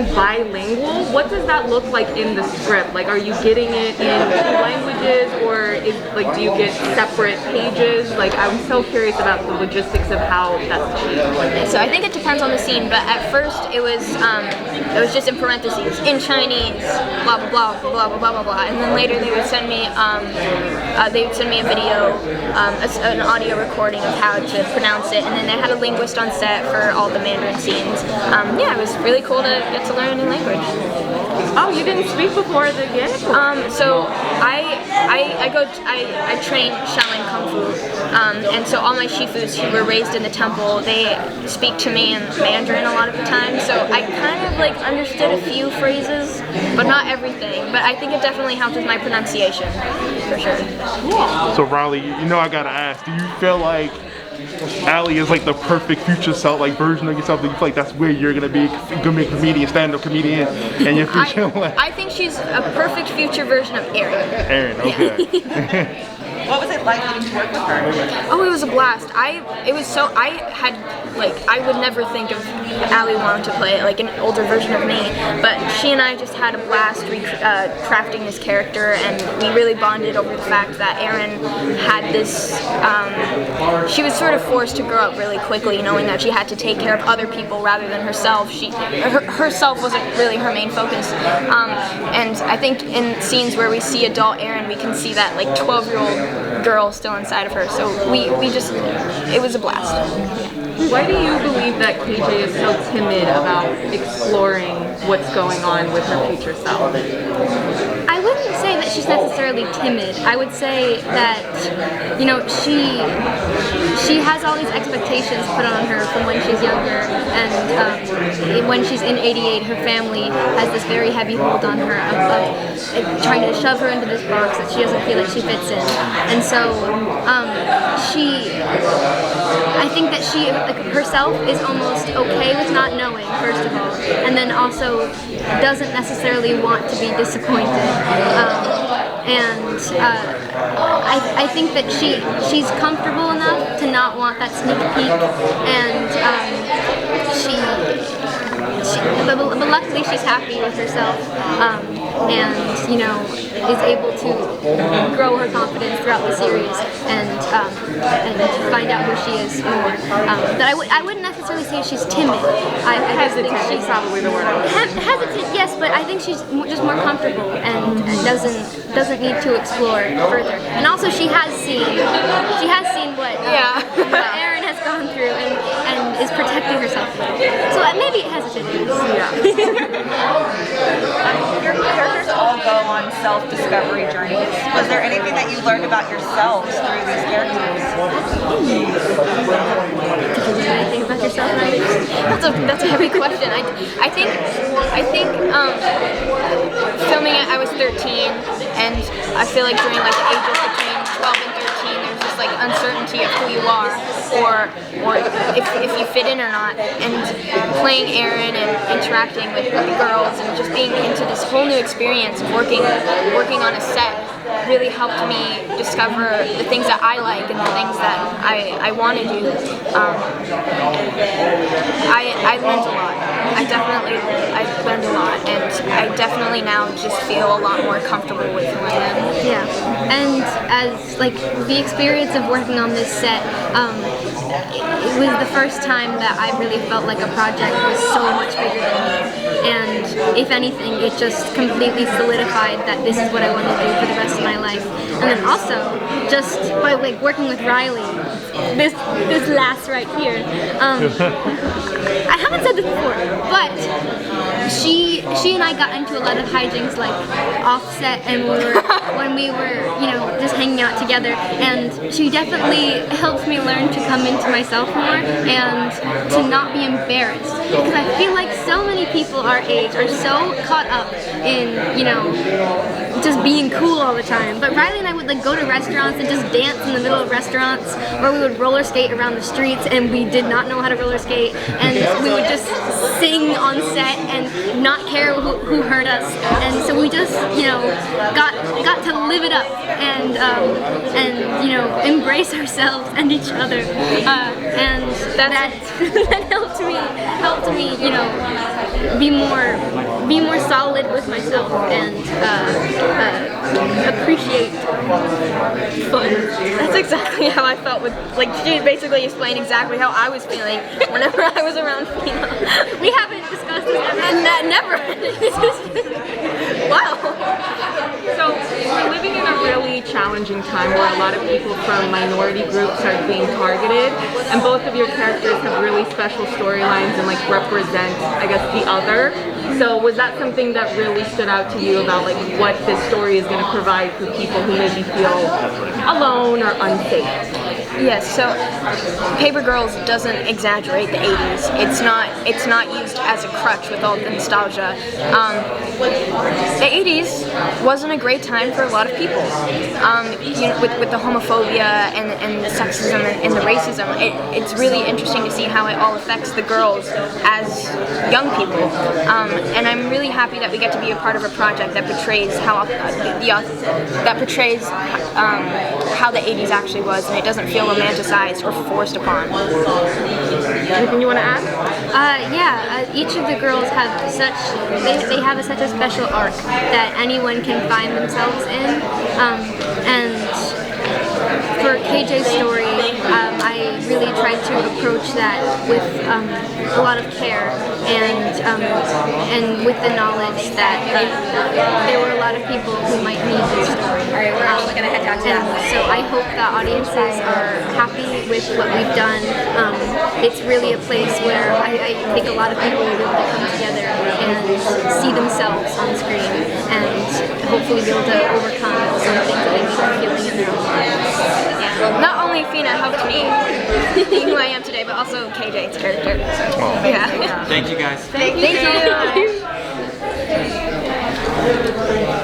you bilingual? What does that look like in the script? Like, are you getting it in 2 languages, or do you get separate pages? Like, I'm so curious about the logistics of how that's achieved. So I think it depends on the scene, but at first it was just in parentheses, in Chinese, blah blah blah blah blah blah blah blah, and then later they would send me a video, an audio recording of how to pronounce it, and then they had a linguist on set for all the Mandarin scenes. Yeah, it was really cool to get to learn a new language. Oh, you didn't speak before the gig? So I train Shaolin Kung Fu, and so all my shifus who were raised in the temple, they speak to me in Mandarin a lot of the time, so I kind of like understood a few phrases, but not everything, but I think it definitely helped with my pronunciation, for sure. Cool. So Riley, you know I gotta ask, do you feel like Allie is like the perfect future self, like version of yourself? Do you feel like that's where you're gonna be a comedian, stand-up comedian, and your future life? I think she's a perfect future version of Erin. Erin, okay. What was it like getting to work with her? Oh, it was a blast. I would never think of Allie wanting to play like an older version of me, but she and I just had a blast crafting this character, and we really bonded over the fact that Erin had this, she was sort of forced to grow up really quickly, knowing that she had to take care of other people rather than herself. Herself wasn't really her main focus, and I think in scenes where we see adult Erin, we can see that like 12-year-old girl still inside of her, so it was a blast. Why do you believe that KJ is so timid about exploring what's going on with her future self? I wouldn't say that she's necessarily timid. I would say that, you know, she has all these expectations put on her from when she's younger, and when she's in 88, her family has this very heavy hold on her of trying to shove her into this box that she doesn't feel like she fits in. And so I think that she, like, herself is almost okay with not knowing, first of all, and then also doesn't necessarily want to be disappointed. I think that she's comfortable enough to not want that sneak peek, and but luckily she's happy with herself, and you know, is able to grow her confidence throughout the series, and find out who she is more. But I wouldn't necessarily say she's timid. I Hesitant is probably the word I would say. Hesitant, yes, but I think she's just more comfortable and doesn't need to explore further. And also she has seen what Erin has gone through and is protecting herself. So maybe hesitant. Your characters all go on self-discovery journeys. Was there anything that you learned about yourselves through these characters? Did you know anything about yourself? That's a heavy question. I think filming it, I was 13, and I feel like during like the ages between 12 and 13, there's this like uncertainty of who you are, or if you fit in or not. And playing Erin and interacting with the girls and just being into this whole new experience of working on a set really helped me discover the things that I like and the things that I want to do. I learned a lot. I learned a lot, and I definitely now just feel a lot more comfortable with who I am. Yeah, and as like the experience of working on this set, it was the first time that I really felt like a project was so much bigger than me. And if anything, it just completely solidified that this is what I want to do for the rest of my life. And then also, just by like working with Riley, this lass right here, I haven't said this before, but she and I got into a lot of hijinks like offset, and when we were, you know, just hanging out together, and she definitely helped me learn to come into myself more and to not be embarrassed, because I feel like so many people our age are so caught up in, you know, just being cool all the time. But Riley and I would like go to restaurants and just dance in the middle of restaurants, or we would roller skate around the streets, and we did not know how to roller skate, and we would just sing on set and not care who heard us, and so we just, you know, got to live it up and you know, embrace ourselves and each other, and that that helped me, you know, be more solid with myself and appreciate fun. That's exactly how I felt with, like, she basically explained exactly how I was feeling whenever I was around Fina. We haven't discussed this ever. And that never. Wow. So we're living in a really challenging time where a lot of people from minority groups are being targeted, and both of your characters have really special storylines and like represent, I guess, the other. So was that something that really stood out to you about like what this story is going to provide for people who maybe feel alone or unsafe? Yes, so Paper Girls doesn't exaggerate the 80s. It's not used as a crutch with all the nostalgia. The 80s wasn't a great time for a lot of people. You know, with the homophobia and the sexism and the racism, it's really interesting to see how it all affects the girls as young people. And I'm really happy that we get to be a part of a project that portrays how how the 80s actually was, and it doesn't feel romanticized or forced upon. Anything you want to add? Each of the girls have they have such a special arc that anyone can find themselves in, and for KJ's story, I really tried to approach that with a lot of care and with the knowledge that there were a lot of people who might need this story. All right, we're actually going to head down to that. And so I hope that audiences are happy with what we've done. It's really a place where I think a lot of people will be able to come together and see themselves on screen and hopefully be able to overcome some things that they may be feeling in their own lives. Well, not only Fina helped me be who I am today, but also KJ's character. Yeah. Thank you guys. Thank you.